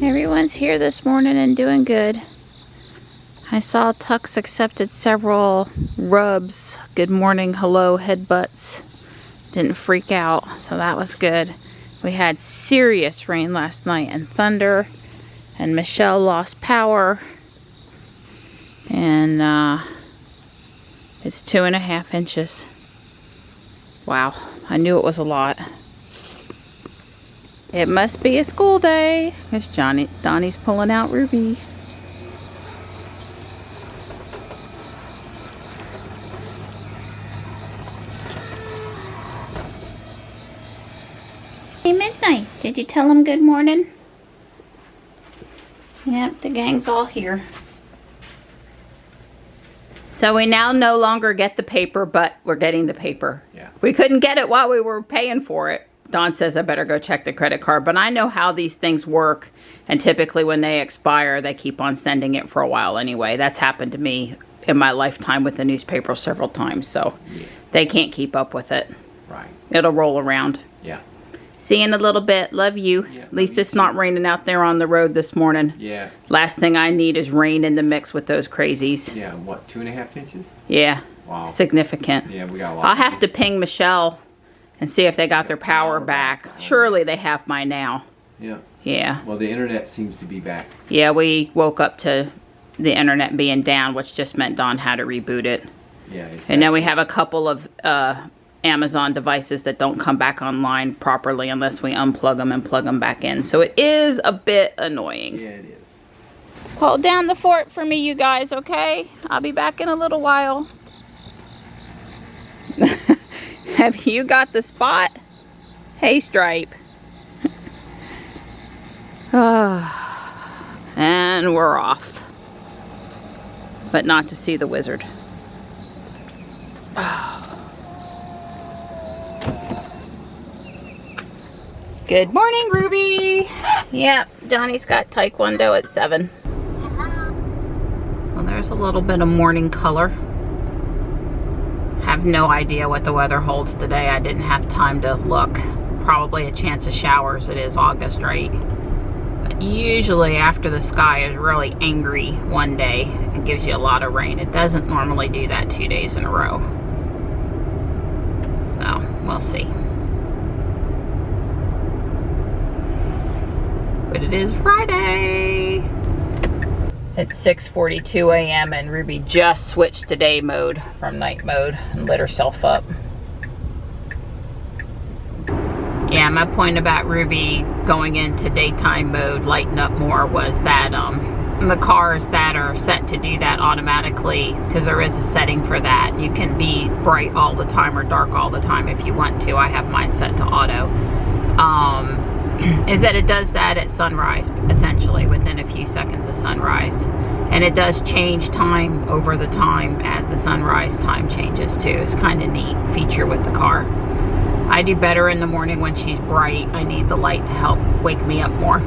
Everyone's here this morning and doing good. I saw Tux accepted several rubs, good morning, hello, headbutts. Didn't freak out, so that was good. We had serious rain last night and thunder, and Michelle lost power. And it's 2.5 inches. Wow, I knew it was a lot. It must be a school day, because Donnie's pulling out Ruby. Hey, Midnight, did you tell him good morning? Yep, the gang's all here. So we now no longer get the paper, but we're getting the paper. Yeah. We couldn't get it while we were paying for it. Dawn says I better go check the credit card, but I know how these things work, and typically when they expire, they keep on sending it for a while anyway. That's happened to me in my lifetime with the newspaper several times, so yeah. They can't keep up with it. Right. It'll roll around. Yeah. See you in a little bit. Love you. Yeah, at least it's not raining out there on the road this morning. Yeah. Last thing I need is rain in the mix with those crazies. Yeah, what, 2.5 inches? Yeah. Wow. Significant. Yeah, we got a lot. I'll have to ping Michelle and see if they got their power back. Surely they have mine now. Yeah. Yeah. Well, the internet seems to be back. Yeah, we woke up to the internet being down, which just meant Dawn had to reboot it. Yeah. And now we have a couple of Amazon devices that don't come back online properly unless we unplug them and plug them back in. So it is a bit annoying. Yeah, it is. Hold down the fort for me, you guys, okay? I'll be back in a little while. Have you got the spot? Hey, Stripe. And we're off. But not to see the wizard. Good morning, Ruby. Yep, Donnie's got Taekwondo at 7. Well, there's a little bit of morning color. Have no idea what the weather holds today. I didn't have time to look. Probably a chance of showers. It is August, right? But usually after the sky is really angry one day, it gives you a lot of rain. It doesn't normally do that 2 days in a row. So, we'll see. But it is Friday. It's 6:42 a.m. and Ruby just switched to day mode from night mode and lit herself up. Yeah, my point about Ruby going into daytime mode, lighten up more, was that the cars that are set to do that automatically, because there is a setting for that, you can be bright all the time or dark all the time if you want to. I have mine set to auto. Is that it does that at sunrise, essentially, within a few seconds of sunrise. And it does change time over the time as the sunrise time changes too. It's kind of neat feature with the car. I do better in the morning when she's bright. I need the light to help wake me up more.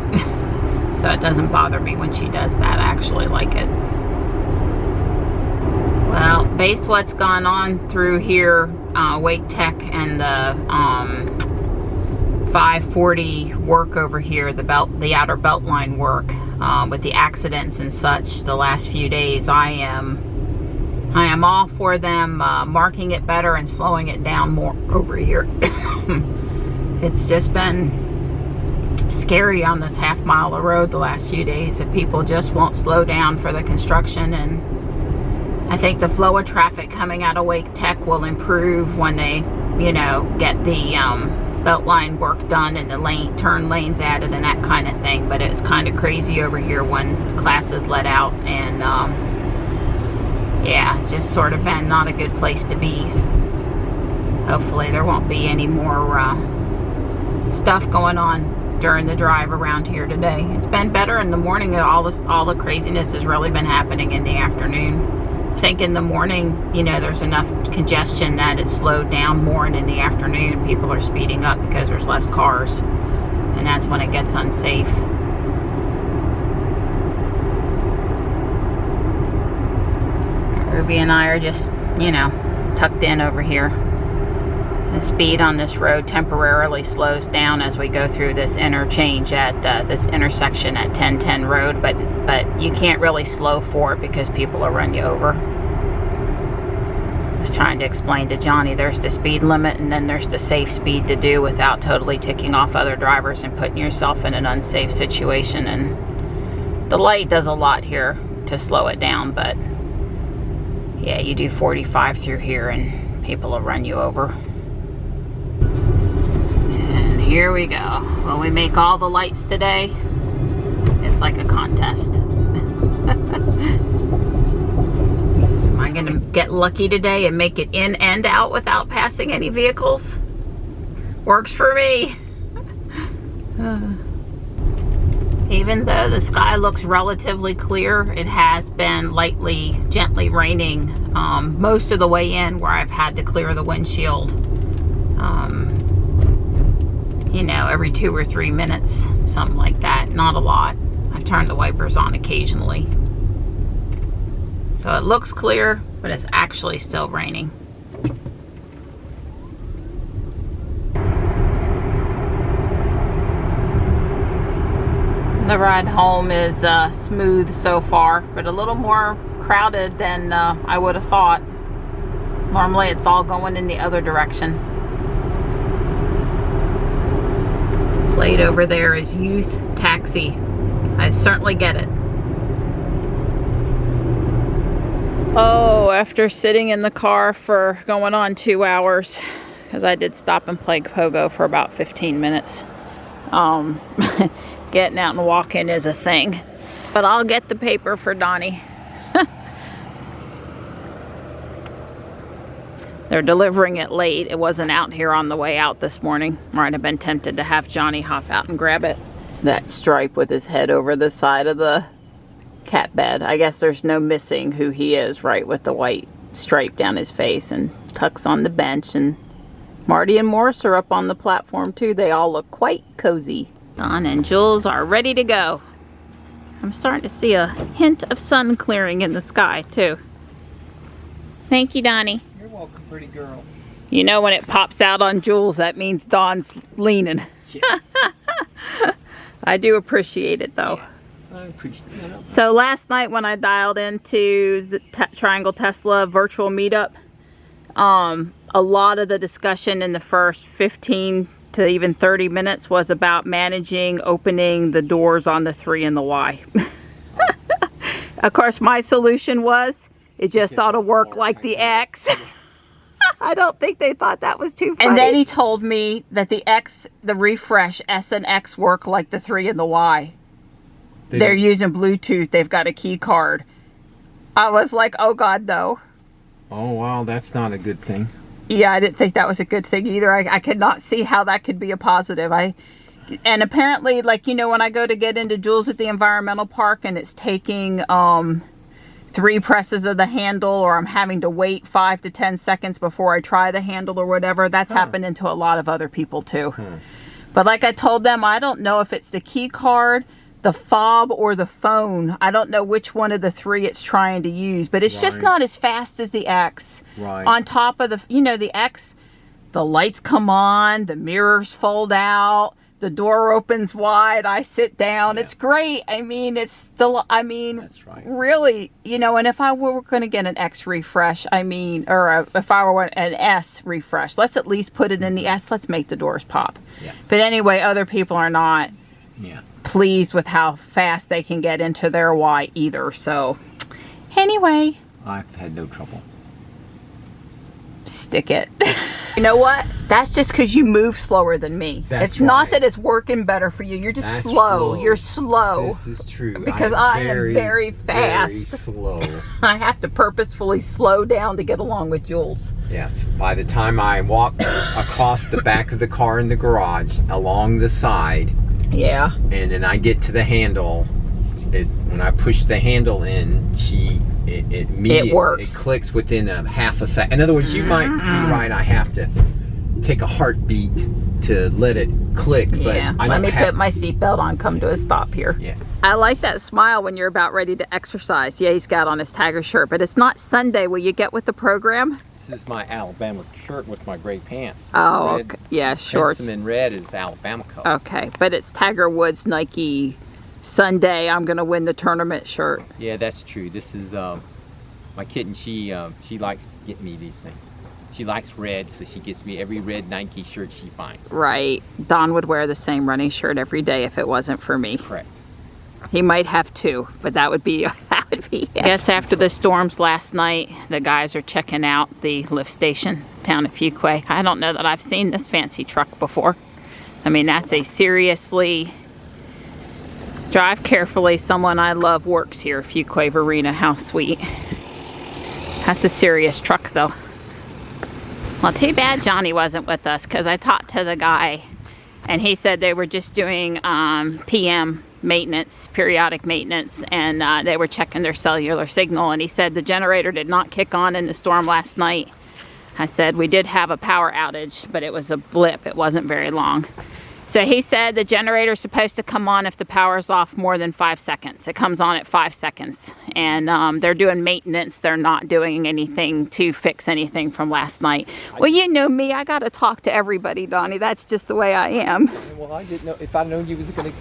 So it doesn't bother me when she does that. I actually like it. Well, based what's gone on through here, Wake Tech and the 540 work over here, the outer belt line work, with the accidents and such the last few days, I am all for them marking it better and slowing it down more over here. It's just been scary on this half mile of road the last few days that people just won't slow down for the construction, and I think the flow of traffic coming out of Wake Tech will improve when they, you know, get the belt line work done and the turn lanes added and that kind of thing. But it's kind of crazy over here when classes let out, and yeah, it's just sort of been not a good place to be. Hopefully there won't be any more stuff going on during the drive around here today. It's been better in the morning. All the craziness has really been happening in the afternoon. I think in the morning, you know, there's enough congestion that it's slowed down more, and in the afternoon people are speeding up because there's less cars, and that's when it gets unsafe. Ruby and I are just, you know, tucked in over here. The speed on this road temporarily slows down as we go through this interchange at this intersection at 1010 road, but you can't really slow for it because people will run you over. I was trying to explain to Johnny, there's the speed limit and then there's the safe speed to do without totally ticking off other drivers and putting yourself in an unsafe situation, and the light does a lot here to slow it down, but yeah, you do 45 through here and people will run you over. Here we go. Will we make all the lights today? It's like a contest. Am I gonna get lucky today and make it in and out without passing any vehicles? Works for me. Even though the sky looks relatively clear, it has been gently raining most of the way in, where I've had to clear the windshield. You know, every 2 or 3 minutes, something like that. Not a lot. I've turned the wipers on occasionally. So it looks clear, but it's actually still raining. The ride home is smooth so far, but a little more crowded than I would have thought. Normally it's all going in the other direction. Plate over there is youth taxi. I certainly get it. Oh, after sitting in the car for going on 2 hours, because I did stop and play pogo for about 15 minutes. Getting out and walking is a thing. But I'll get the paper for Donnie. They're delivering it late. It wasn't out here on the way out this morning. Might have been tempted to have Johnny hop out and grab it. That stripe with his head over the side of the cat bed. I guess there's no missing who he is, right, with the white stripe down his face, and Tuck's on the bench, and Marty and Morris are up on the platform too. They all look quite cozy. Don and Jules are ready to go. I'm starting to see a hint of sun clearing in the sky too. Thank you, Donnie. You're welcome, pretty girl. You know, when it pops out on Jules, that means Dawn's leaning. Yeah. I do appreciate it though. Yeah, I appreciate it. So last night when I dialed into the Triangle Tesla virtual meetup, a lot of the discussion in the first 15 to even 30 minutes was about managing opening the doors on the 3 and the Y. Of course, my solution was it just ought to work like the X. I don't think they thought that was too funny. And then he told me that the X, the refresh, S and X work like the 3 and the Y. They're using Bluetooth. They've got a key card. I was like, oh God, no. Oh, wow, that's not a good thing. Yeah, I didn't think that was a good thing either. I could not see how that could be a positive. And apparently, like, you know, when I go to get into Jules at the environmental park and it's taking 3 presses of the handle, or I'm having to wait 5 to 10 seconds before I try the handle or whatever, that's happening to a lot of other people too. But like I told them, I don't know if it's the key card, the fob, or the phone. I don't know which one of the 3 it's trying to use, but it's just not as fast as the X. Right. On top of the, you know, the X, the lights come on, the mirrors fold out, the door opens wide, I sit down. Yeah. It's great. I mean, it's the, I mean, that's right. Really, you know, and if I were going to get an X refresh, I mean, or if I were an S refresh, let's at least put it in the S. Let's make the doors pop. Yeah. But anyway, other people are not pleased with how fast they can get into their Y either. So anyway, I've had no trouble. Stick it. You know what? That's just because you move slower than me. That's it's not right. that it's working better for you. You're just That's slow. true. You're slow. This is true. Because I am very fast. Very slow. I have to purposefully slow down to get along with Jules. Yes. By the time I walk across the back of the car in the garage, along the side, Yeah. and then I get to the handle, is when I push the handle in, it immediately works. it clicks within a half a second. In other words, you might be right. I have to take a heartbeat to let it click. But Yeah. I Let don't me have, put my seatbelt on. Come to a stop here. Yeah. I like that smile when you're about ready to exercise. Yeah, he's got on his Tiger shirt, but it's not Sunday. Will you get with the program? This is my Alabama shirt with my gray pants. Oh, Red, okay. Yeah, shorts. Crimson and red is Alabama color. Okay, but it's Tiger Woods Nike Sunday. I'm gonna win the tournament shirt. Yeah, that's true. This is my kitten. She likes to get me these things. She likes red, so she gets me every red Nike shirt she finds. Right. Don would wear the same running shirt every day if it wasn't for me. Correct. He might have two, but that would be it. I guess after the storms last night, the guys are checking out the lift station down at Fuquay. I don't know that I've seen this fancy truck before. I mean, that's a seriously, drive carefully, someone I love works here, Fuquay Verena. How sweet. That's a serious truck though. Well, too bad Johnny wasn't with us, because I talked to the guy and he said they were just doing PM maintenance, periodic maintenance, and they were checking their cellular signal, and he said the generator did not kick on in the storm last night. I said we did have a power outage, but it was a blip. It wasn't very long. So he said the generator's supposed to come on if the power's off more than 5 seconds. It comes on at 5 seconds. And they're doing maintenance. They're not doing anything to fix anything from last night. Well, you know me. I got to talk to everybody, Donnie. That's just the way I am. Well, I didn't know. If I known you was going to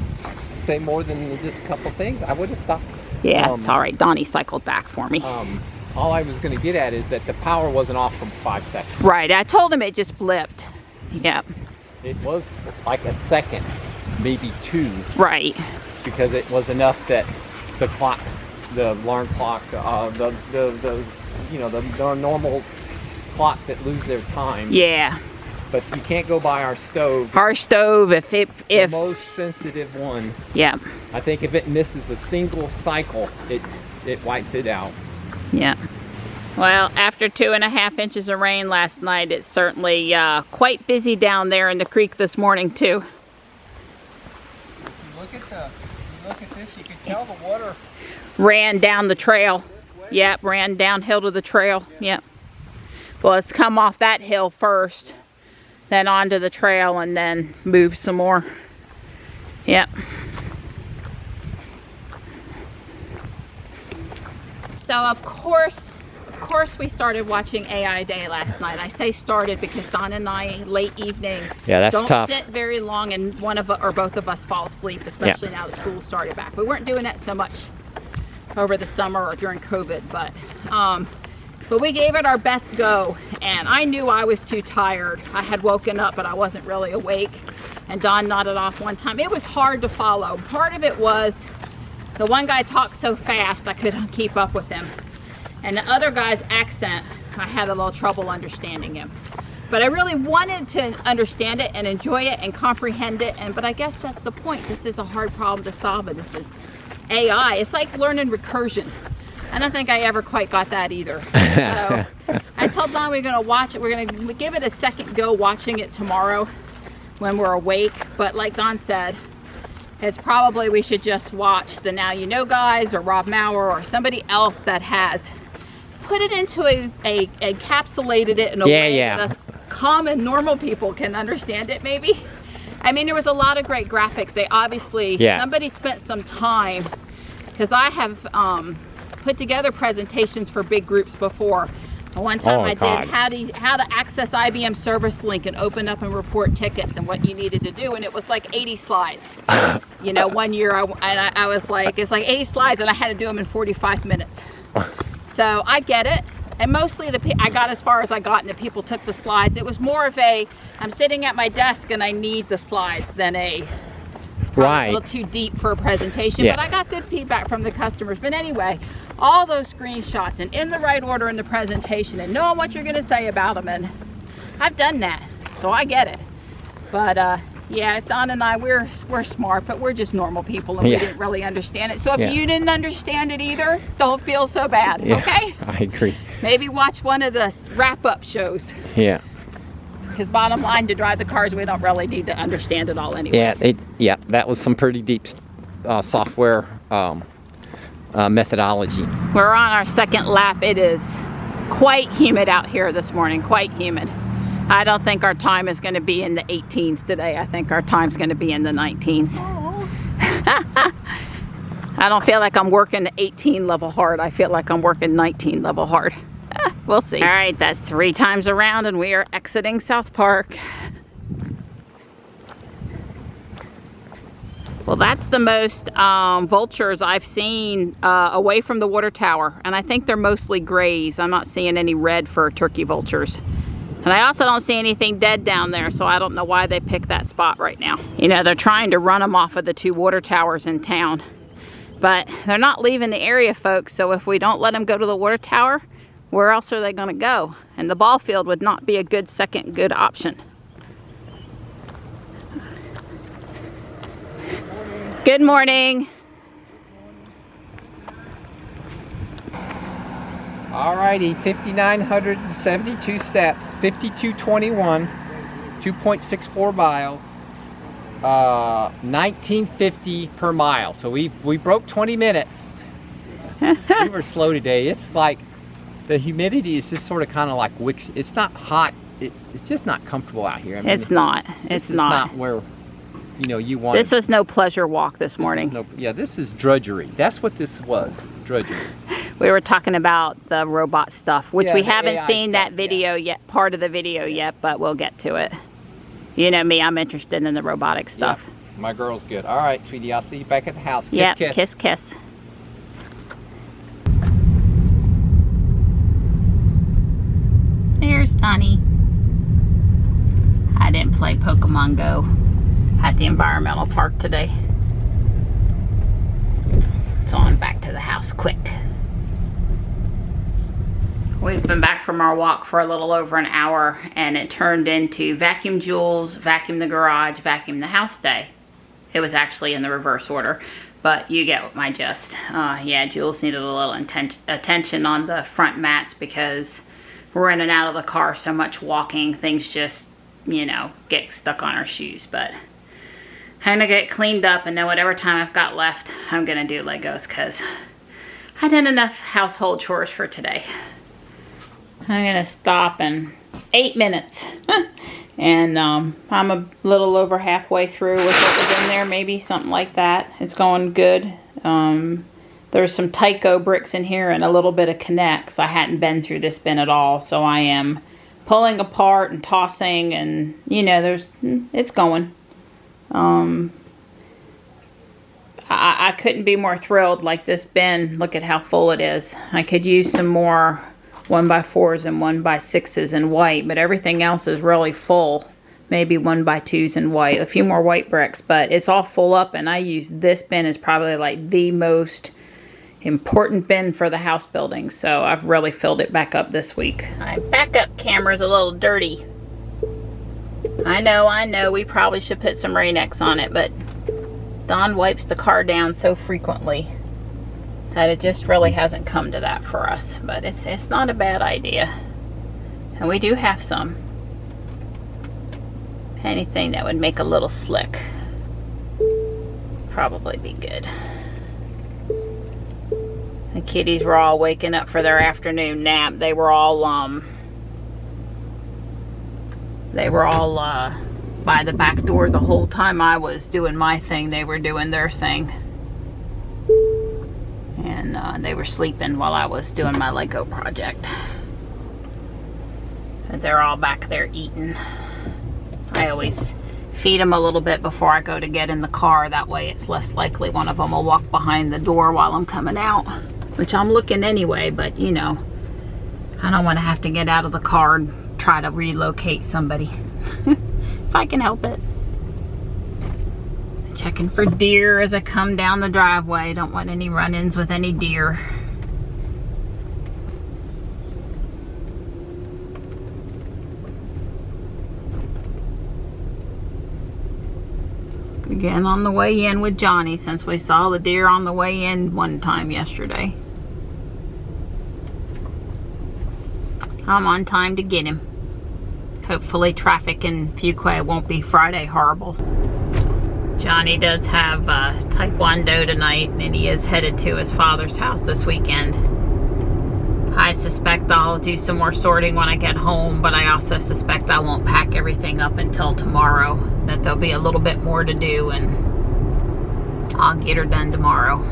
say more than just a couple things, I would have stopped. Yeah, it's all right. Donnie cycled back for me. All I was going to get at is that the power wasn't off for 5 seconds. Right. I told him it just blipped. Yep. It was like a second, maybe 2. Right. Because it was enough that the clock, the alarm clock, the normal clocks that lose their time. Yeah. But you can't go by our stove. Our stove, The most sensitive one. Yeah. I think if it misses a single cycle, it wipes it out. Yeah. Well, after 2.5 inches of rain last night, it's certainly quite busy down there in the creek this morning too. Look at this, you can tell the water ran down the trail. Yep, ran downhill to the trail. Yep. Well, it's come off that hill first, then onto the trail, and then moved some more. Yep. So of course we started watching AI Day last night. I say started because Don and I, late evening, Yeah, that's don't tough. sit very long, and one of or both of us fall asleep, especially now that school started back. We weren't doing that so much over the summer or during COVID, but we gave it our best go, and I knew I was too tired. I had woken up, but I wasn't really awake, and Don nodded off one time. It was hard to follow. Part of it was the one guy talked so fast I couldn't keep up with him. And the other guy's accent, I had a little trouble understanding him. But I really wanted to understand it and enjoy it and comprehend it. But I guess that's the point. This is a hard problem to solve, and this is AI. It's like learning recursion. I don't think I ever quite got that either. So I told Don we're going to watch it. We're going to give it a second go watching it tomorrow when we're awake. But like Don said, it's probably we should just watch the Now You Know guys or Rob Maurer or somebody else that has put it into encapsulated it in a way that us common normal people can understand it maybe. I mean, there was a lot of great graphics. They obviously, somebody spent some time, because I have put together presentations for big groups before. One time I did how to access IBM Service Link and open up and report tickets and what you needed to do, and it was like 80 slides. You know, one year I was like, it's like 80 slides, and I had to do them in 45 minutes. So I get it, and mostly I got as far as I got, and the people took the slides. It was more of I'm sitting at my desk and I need the slides than a little too deep for a presentation. But I got good feedback from the customers. But anyway, all those screenshots and in the right order in the presentation and knowing what you're going to say about them, and I've done that. so I get it. But yeah, Don and I, we're smart, but we're just normal people, and we didn't really understand it. So if you didn't understand it either, don't feel so bad, okay? I agree. Maybe watch one of the wrap-up shows. Yeah. Because bottom line, to drive the cars, we don't really need to understand it all anyway. Yeah, that was some pretty deep software methodology. We're on our second lap. It is quite humid out here this morning, quite humid. I don't think our time is going to be in the 18s today. I think our time's going to be in the 19s. I don't feel like I'm working 18 level hard. I feel like I'm working 19 level hard. We'll see. All right, that's 3 times around and we are exiting South Park. Well, that's the most vultures I've seen away from the water tower. And I think they're mostly grays. I'm not seeing any red for turkey vultures. And I also don't see anything dead down there, so I don't know why they picked that spot right now. You know, they're trying to run them off of the 2 water towers in town. But they're not leaving the area, folks, so if we don't let them go to the water tower, where else are they gonna go? And the ball field would not be a good second good option. Good morning. Alrighty, 5,972 steps, 5221, 2.64 miles, 1950 per mile. So we broke 20 minutes. We were slow today. It's like the humidity is just sort of kind of like wicks. It's not hot. It's just not comfortable out here. I mean, It's not where, you know, you want. This was no pleasure walk this morning. This is drudgery. That's what this was. It's drudgery. We were talking about the robot stuff, which we haven't AI seen stuff, that video yet, part of the video yet, but we'll get to it. You know me, I'm interested in the robotic stuff. Yeah, my girl's good. All right, sweetie, I'll see you back at the house. Kiss, Yeah, kiss. kiss, kiss. There's Donnie. I didn't play Pokemon Go at the environmental park today. So on back to the house quick. We've been back from our walk for a little over an hour, and it turned into vacuum Jules, vacuum the garage, vacuum the house day. It was actually in the reverse order, but you get my gist. Yeah, Jules needed a little attention on the front mats because we're in and out of the car so much walking, things just, you know, get stuck on our shoes. But I'm gonna get cleaned up, and then whatever time I've got left, I'm gonna do Legos because I did enough household chores for today. I'm gonna stop in 8 minutes. And I'm a little over halfway through with what was in there, maybe something like that. It's going good. There's some Tyco bricks in here and a little bit of Connects. I hadn't been through this bin at all, so I am pulling apart and tossing, and you know, it's going. I couldn't be more thrilled. Like this bin, look at how full it is. I could use some more 1x4s and 1x6s in white, but everything else is really full. Maybe 1x2s in white, a few more white bricks, but it's all full up, and I use this bin as probably like the most important bin for the house building, so I've really filled it back up this week. My backup camera's a little dirty. I know, we probably should put some RainX on it, but Don wipes the car down so frequently that it just really hasn't come to that for us. But it's not a bad idea. And we do have some. Anything that would make a little slick probably be good. The kitties were all waking up for their afternoon nap. They were all by the back door the whole time I was doing my thing. They were doing their thing. And they were sleeping while I was doing my Lego project. But they're all back there eating. I always feed them a little bit before I go to get in the car. That way it's less likely one of them will walk behind the door while I'm coming out. Which I'm looking anyway, but you know, I don't want to have to get out of the car and try to relocate somebody. If I can help it. Checking for deer as I come down the driveway. Don't want any run-ins with any deer. Again on the way in with Johnny, since we saw the deer on the way in one time yesterday. I'm on time to get him. Hopefully traffic in Fuquay won't be Friday horrible. Johnny does have Taekwondo tonight, and he is headed to his father's house this weekend. I suspect I'll do some more sorting when I get home, but I also suspect I won't pack everything up until tomorrow. That there'll be a little bit more to do, and I'll get her done tomorrow.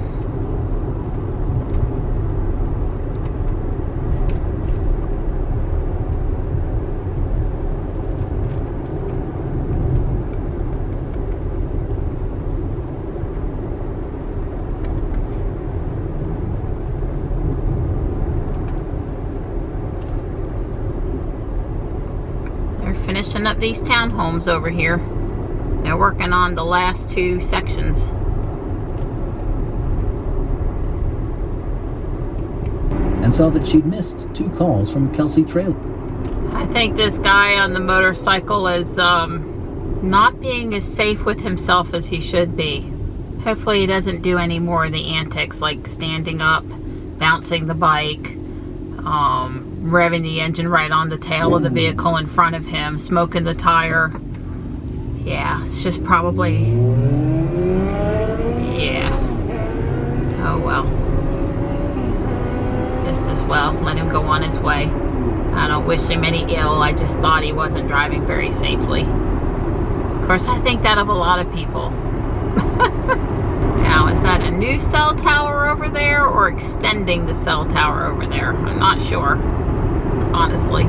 Finishing up these townhomes over here. They're working on the last 2 sections. And saw that she'd missed 2 calls from Kelsey Traylor. I think this guy on the motorcycle is not being as safe with himself as he should be. Hopefully he doesn't do any more of the antics like standing up, bouncing the bike, revving the engine right on the tail of the vehicle in front of him, smoking the tire. Yeah, it's just probably, yeah. Oh well. Just as well, let him go on his way. I don't wish him any ill, I just thought he wasn't driving very safely. Of course, I think that of a lot of people. Now, is that a new cell tower over there or extending the cell tower over there? I'm not sure, honestly.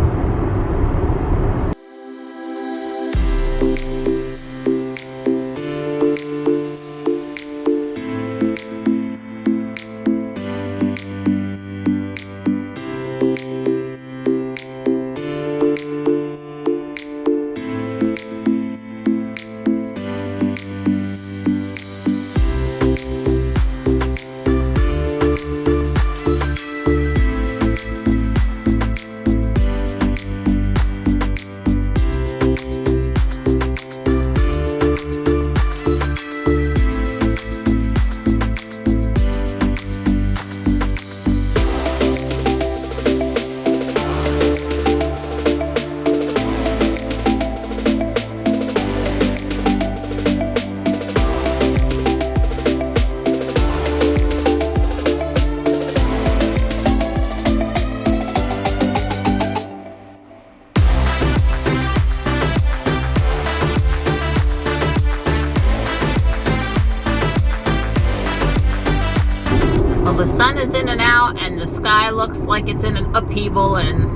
The sun is in and out, and the sky looks like it's in an upheaval, and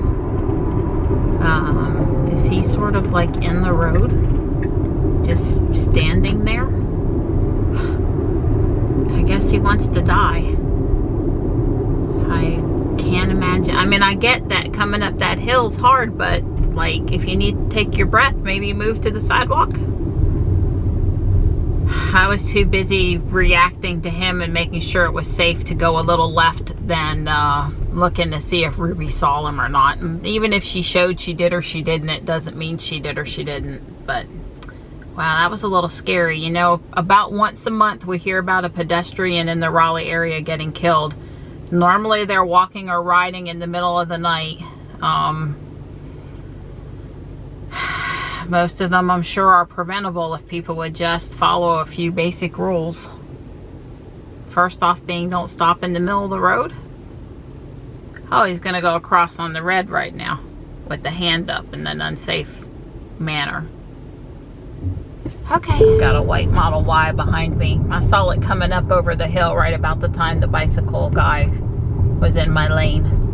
is he sort of like in the road, just standing there? I guess he wants to die. I can't imagine. I mean, I get that coming up that hill's hard, but like if you need to take your breath, maybe move to the sidewalk. I was too busy reacting to him and making sure it was safe to go a little left than looking to see if Ruby saw him or not. And even if she showed she did or she didn't, it doesn't mean she did or she didn't. But wow, that was a little scary. You know, about once a month we hear about a pedestrian in the Raleigh area getting killed. Normally they're walking or riding in the middle of the night. Most of them, I'm sure, are preventable if people would just follow a few basic rules. First off being, don't stop in the middle of the road. Oh, he's gonna go across on the red right now with the hand up in an unsafe manner. Okay, got a white Model Y behind me. I saw it coming up over the hill right about the time the bicycle guy was in my lane.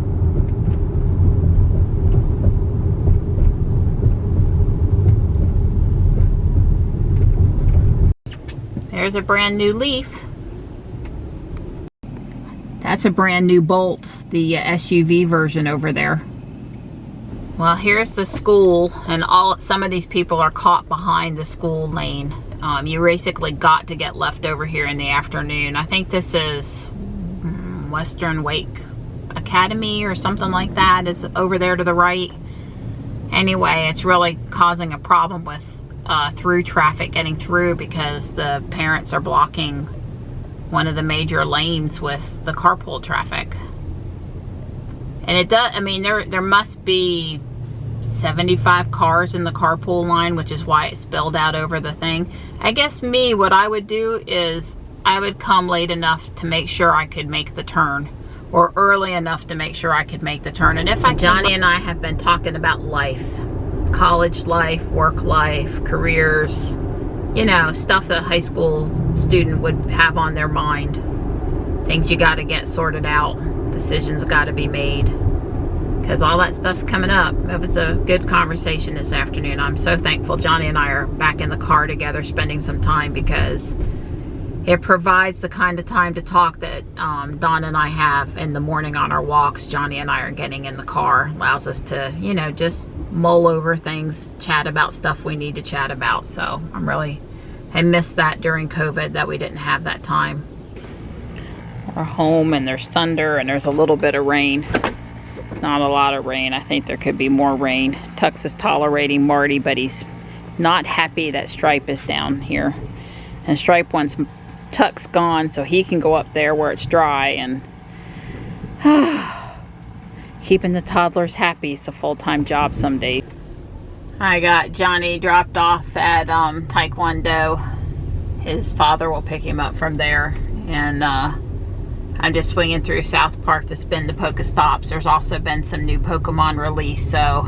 There's a brand new Leaf. That's a brand new Bolt, the SUV version over there. Well, here's the school, and some of these people are caught behind the school lane. You basically got to get left over here in the afternoon. I think this is Western Wake Academy or something like that is over there to the right. Anyway, it's really causing a problem with through traffic getting through because the parents are blocking one of the major lanes with the carpool traffic. And it does, I mean, there must be 75 cars in the carpool line, which is why it spilled out over the thing. I guess what I would do is I would come late enough to make sure I could make the turn, or early enough to make sure I could make the turn. And if Johnny and I have been talking about life, college life, work life, careers, you know, stuff that a high school student would have on their mind. Things you got to get sorted out. Decisions got to be made. Because all that stuff's coming up. It was a good conversation this afternoon. I'm so thankful Johnny and I are back in the car together spending some time, because it provides the kind of time to talk that Dawn and I have in the morning on our walks. Johnny and I are getting in the car. Allows us to, you know, just mull over things, chat about stuff we need to chat about. So I missed that during COVID, that we didn't have that time. We're home and there's thunder and there's a little bit of rain. Not a lot of rain. I think there could be more rain. Tux is tolerating Marty, but he's not happy that Stripe is down here. And Stripe wants Tux gone so he can go up there where it's dry, and keeping the toddlers happy is a full-time job some days. I got Johnny dropped off at Taekwondo. His father will pick him up from there, and I'm just swinging through South Park to spin the Pokestops. There's also been some new Pokemon released, so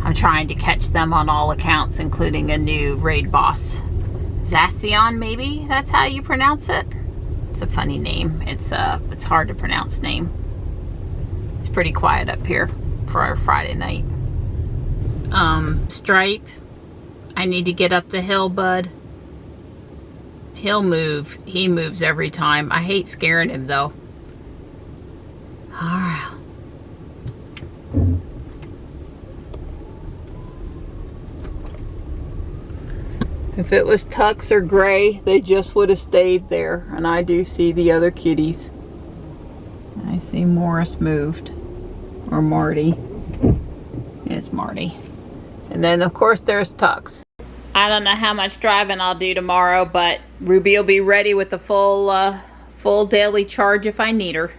I'm trying to catch them on all accounts, including a new raid boss. Zacian, maybe that's how you pronounce it. It's a funny name. It's hard to pronounce name. It's pretty quiet up here for our Friday night. Stripe, I need to get up the hill, bud. He'll move. He moves every time. I hate scaring him though. Alright. If it was Tux or Gray, they just would have stayed there. And I do see the other kitties. I see Morris moved. Or Marty. It's Marty. And then of course there's Tux. I don't know how much driving I'll do tomorrow, but Ruby will be ready with a full daily charge if I need her.